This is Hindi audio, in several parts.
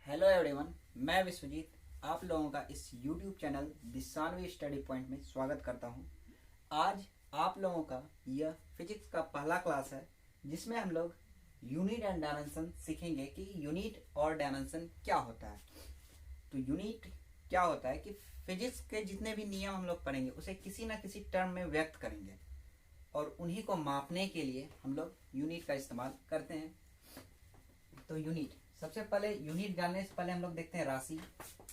हेलो एवरीवन, मैं विश्वजीत आप लोगों का इस YouTube चैनल दिशानवी स्टडी पॉइंट में स्वागत करता हूं। आज आप लोगों का यह फिजिक्स का पहला क्लास है जिसमें हम लोग यूनिट एंड डायमेंशन सीखेंगे कि यूनिट और डायमेंशन क्या होता है। तो यूनिट क्या होता है कि फिजिक्स के जितने भी नियम हम लोग पढ़ेंगे उसे किसी न किसी टर्म में व्यक्त करेंगे और उन्हीं को मापने के लिए हम लोग यूनिट का इस्तेमाल करते हैं। तो यूनिट, सबसे पहले यूनिट जानने से पहले हम लोग देखते हैं राशि,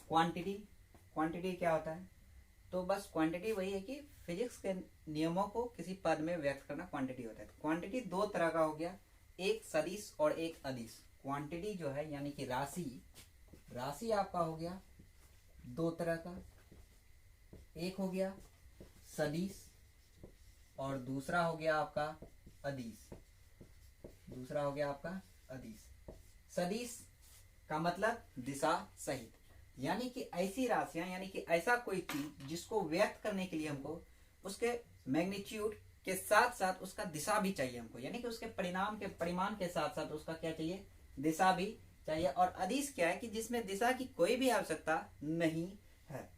क्वांटिटी। क्वांटिटी क्या होता है? तो बस क्वांटिटी वही है कि फिजिक्स के नियमों को किसी पद में व्यक्त करना क्वांटिटी होता है। क्वांटिटी दो तरह का हो गया, एक सदिश और एक अदिश। क्वांटिटी जो है यानी कि राशि, राशि आपका हो गया दो तरह का, एक हो गया सदिश और दूसरा हो गया आपका अदिश। दूसरा हो गया आपका अदिश। सदिश का मतलब दिशा सहित, यानी कि ऐसी राशियां, यानी कि ऐसा कोई चीज जिसको व्यक्त करने के लिए हमको उसके मैग्नीट्यूड के साथ साथ उसका दिशा भी चाहिए हमको, यानी कि उसके परिमाण के साथ साथ उसका क्या चाहिए, दिशा भी चाहिए। और अदिश क्या है कि जिसमें दिशा की कोई भी आवश्यकता नहीं है,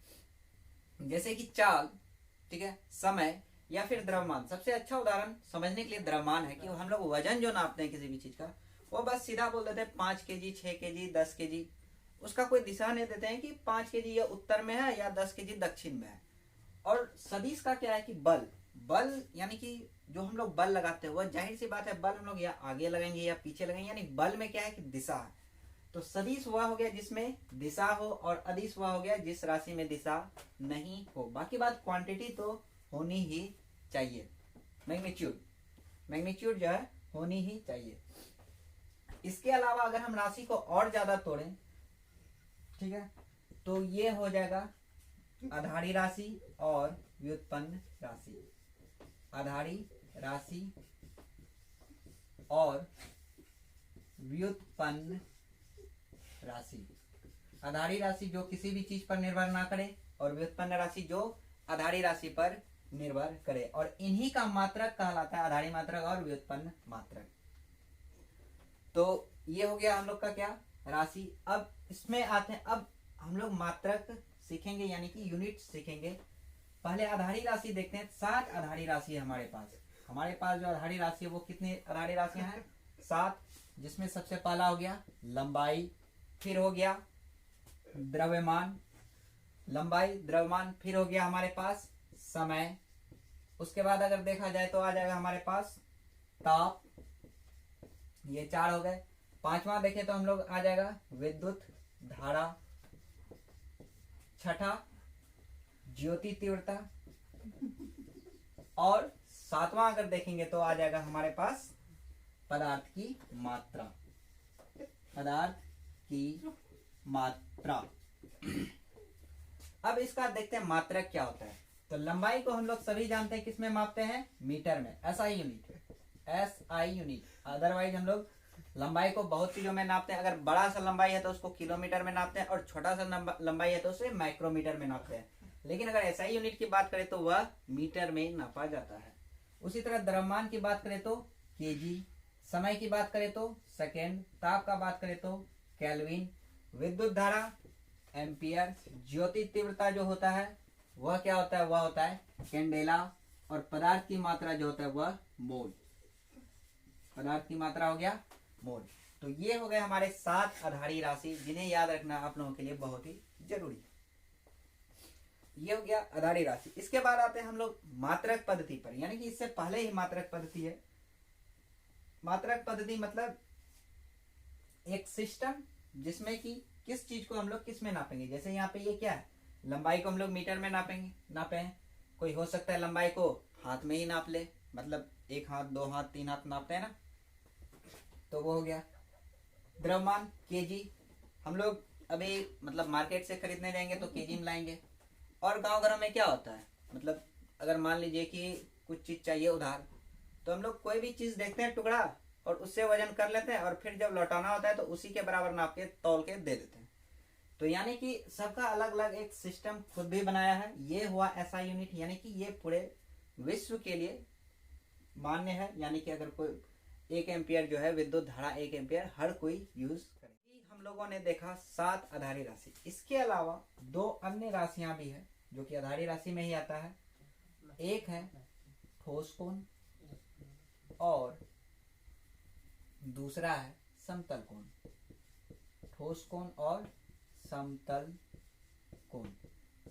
जैसे कि चाल, ठीक है, समय या फिर द्रव्यमान। सबसे अच्छा उदाहरण समझने के लिए द्रव्यमान है कि हम लोग वजन जो नापते हैं किसी भी चीज का, वो बस सीधा बोल देते हैं 5 केजी, 6 केजी, 10 केजी। उसका कोई दिशा नहीं देते हैं कि 5 केजी या उत्तर में है या 10 केजी दक्षिण में है। और सदिश का क्या है कि बल, बल यानी कि जो हम लोग बल लगाते हैं वह जाहिर सी बात है बल हम लोग या आगे लगाएंगे या पीछे लगाएंगे, यानी बल में क्या है कि दिशा है। तो सदिश वह हो गया जिसमें दिशा हो और अदिश वह हो गया जिस राशि में दिशा नहीं हो। बाकी बात क्वांटिटी तो होनी ही चाहिए, मैग्नीट्यूड, मैग्नीट्यूड जो है होनी ही चाहिए। इसके अलावा अगर हम राशि को और ज्यादा तोड़ें, ठीक है, तो ये हो जाएगा आधारी राशि और व्युत्पन्न राशि। आधारी राशि और व्युत्पन्न राशि। आधारी राशि जो किसी भी चीज पर निर्भर ना करे और व्युत्पन्न राशि जो आधारी राशि पर निर्भर करे, और इन्हीं का मात्रक कहलाता है आधारी मात्रक और व्युत्पन्न मात्रक। तो ये हो गया हम लोग का क्या, राशि। अब इसमें आते हैं, अब हम लोग मात्रक सीखेंगे यानी कि यूनिट सीखेंगे। पहले आधारी राशि देखते हैं। 7 आधारी राशि है हमारे पास जो आधारी राशि है वो कितनी आधारी राशियां हैं? 7, जिसमें सबसे पहला हो गया लंबाई, फिर हो गया द्रव्यमान, लंबाई द्रव्यमान, फिर हो गया हमारे पास समय। उसके बाद अगर देखा जाए तो आ जाएगा हमारे पास ताप, ये 4 हो गए। 5वां देखें तो हम लोग आ जाएगा विद्युत धारा। 6ठा ज्योति तीव्रता। और 7वां अगर देखेंगे तो आ जाएगा हमारे पास पदार्थ की मात्रा, पदार्थ की मात्रा। अब इसका देखते हैं मात्रक क्या होता है। तो लंबाई को हम लोग सभी जानते हैं किसमें मापते हैं? मीटर में, SI unit, SI unit. Otherwise हम लोग लंबाई को बहुत चीजों में नापते हैं। अगर बड़ा सा लंबाई है तो उसको किलोमीटर में नापते हैं और छोटा सा लंबाई है तो उसे माइक्रोमीटर में नापते हैं। लेकिन अगर एसआई यूनिट की बात करें तो वह मीटर में नापा जाता है। उसी तरह द्रव्यमान की बात करें तो केजी, समय की बात करें तो सेकेंड, ताप का बात करें तो केल्विन, विद्युत धारा एम्पियर, ज्योति तीव्रता जो होता है वह क्या होता है? वह होता है कैंडेला, और पदार्थ की मात्रा जो होता है वह मोल। पदार्थ की मात्रा हो गया मोल। तो ये हो गए हमारे 7 आधारी राशि जिन्हें याद रखना आप लोगों के लिए बहुत ही जरूरी है। ये हो गया आधारी राशि। इसके बाद आते हैं हम लोग मात्रक पद्धति पर, यानी कि इससे पहले ही मात्रक पद्धति है। मात्रक पद्धति मतलब एक सिस्टम जिसमें कि किस चीज को हम लोग किस में नापेंगे। जैसे यहाँ पे ये क्या है, लंबाई को हम लोग मीटर में नापे हैं। कोई हो सकता है लंबाई को हाथ में ही नाप ले, मतलब 1 हाथ, 2 हाथ, 3 हाथ नापते हैं ना, तो वो हो गया। द्रव्यमान केजी, हम लोग अभी मतलब मार्केट से खरीदने जाएंगे तो केजी में लाएंगे। और गांव घरों में क्या होता है, मतलब अगर मान लीजिए कि कुछ चीज चाहिए उधार, तो हम लोग कोई भी चीज देखते हैं टुकड़ा और उससे वजन कर लेते हैं और फिर जब लौटाना होता है तो उसी के बराबर नाप के तौल के दे देते हैं। तो यानी कि सबका अलग अलग एक सिस्टम खुद भी बनाया है। ये हुआ ऐसा यूनिट, यानी कि ये पूरे विश्व के लिए मान्य है। यानी कि अगर कोई 1 एम्पियर जो है विद्युत धारा, 1 एम्पियर हर कोई यूज करे। हम लोगों ने देखा 7 आधारी राशि। इसके अलावा 2 अन्य राशियां भी है जो कि आधारी राशि में ही आता है। एक है ठोस कोण और दूसरा है समतल कोण। ठोस कोण और समतल कोण।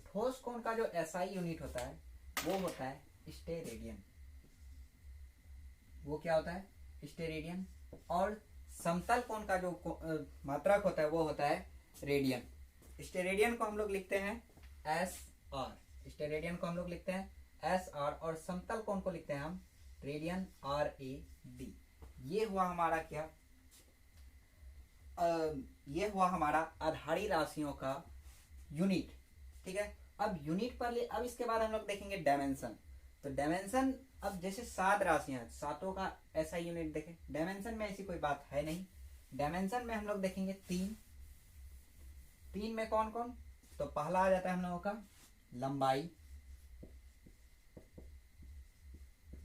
ठोस कोण का जो एसआई यूनिट होता है वो होता है स्टेरेडियन। वो क्या होता है? स्टेरेडियन। और समतल कोण का जो मात्रक होता है वो होता है रेडियन। स्टेरेडियन को हम लोग लिखते हैं एस आर। स्टेरेडियन को हम लोग लिखते हैं एस आर और समतल कोण को लिखते हैं हम रेडियन आर ए डी। ये हुआ हमारा क्या? ये हुआ हमारा आधारी राशियों का यूनिट। ठीक है, अब यूनिट पर अब इसके बाद हम लोग देखेंगे डायमेंशन। तो डायमेंशन, अब जैसे 7 राशियां हैं, सातों का ऐसा यूनिट देखें। डायमेंशन में ऐसी कोई बात है नहीं। डायमेंशन में हम लोग देखेंगे 3। 3 में कौन कौन? तो पहला आ जाता है हम लोगों का लंबाई,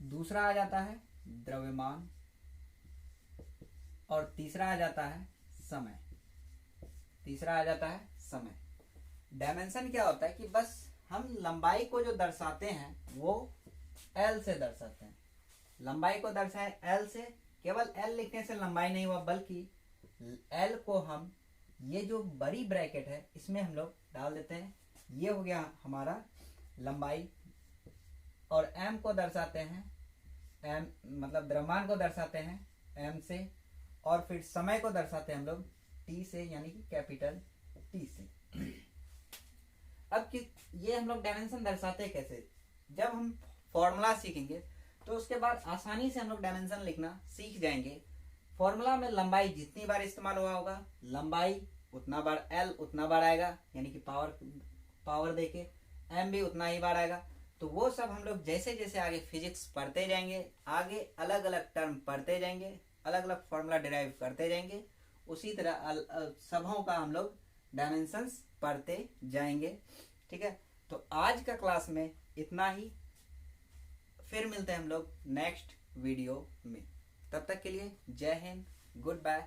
दूसरा आ जाता है द्रव्यमान और तीसरा आ जाता है समय। तीसरा आ जाता है समय। डायमेंशन क्या होता है कि बस हम लंबाई को जो दर्शाते हैं वो एल से दर्शाते हैं। लंबाई को दर्शाए एल से, केवल एल लिखने से लंबाई नहीं हुआ बल्कि एल को हम ये जो बड़ी ब्रैकेट है इसमें हम लोग डाल देते हैं। ये हो गया हमारा लंबाई। और एम को दर्शाते हैं, एम मतलब द्रव्यमान को दर्शाते हैं एम से, और फिर समय को दर्शाते हैं हम लोग टी से, यानी कि कैपिटल टी से। अब कि ये हम लोग डायमेंशन दर्शाते हैं कैसे? जब हम फॉर्मूला सीखेंगे तो उसके बाद आसानी से हम लोग डायमेंशन लिखना सीख जाएंगे। फॉर्मूला में लंबाई जितनी बार इस्तेमाल हुआ होगा, लंबाई उतना बार एल उतना बार आएगा, यानी कि पावर देके एम भी उतना ही बार आएगा। तो वो सब हम लोग जैसे जैसे आगे फिजिक्स पढ़ते जाएंगे, आगे अलग अलग टर्म पढ़ते जाएंगे, अलग अलग फॉर्मूला डिराइव करते जाएंगे, उसी तरह सबों का हम लोग डायमेंशंस पढ़ते जाएंगे। ठीक है, तो आज का क्लास में इतना ही। फिर मिलते हैं हम लोग नेक्स्ट वीडियो में। तब तक के लिए जय हिंद, गुड बाय।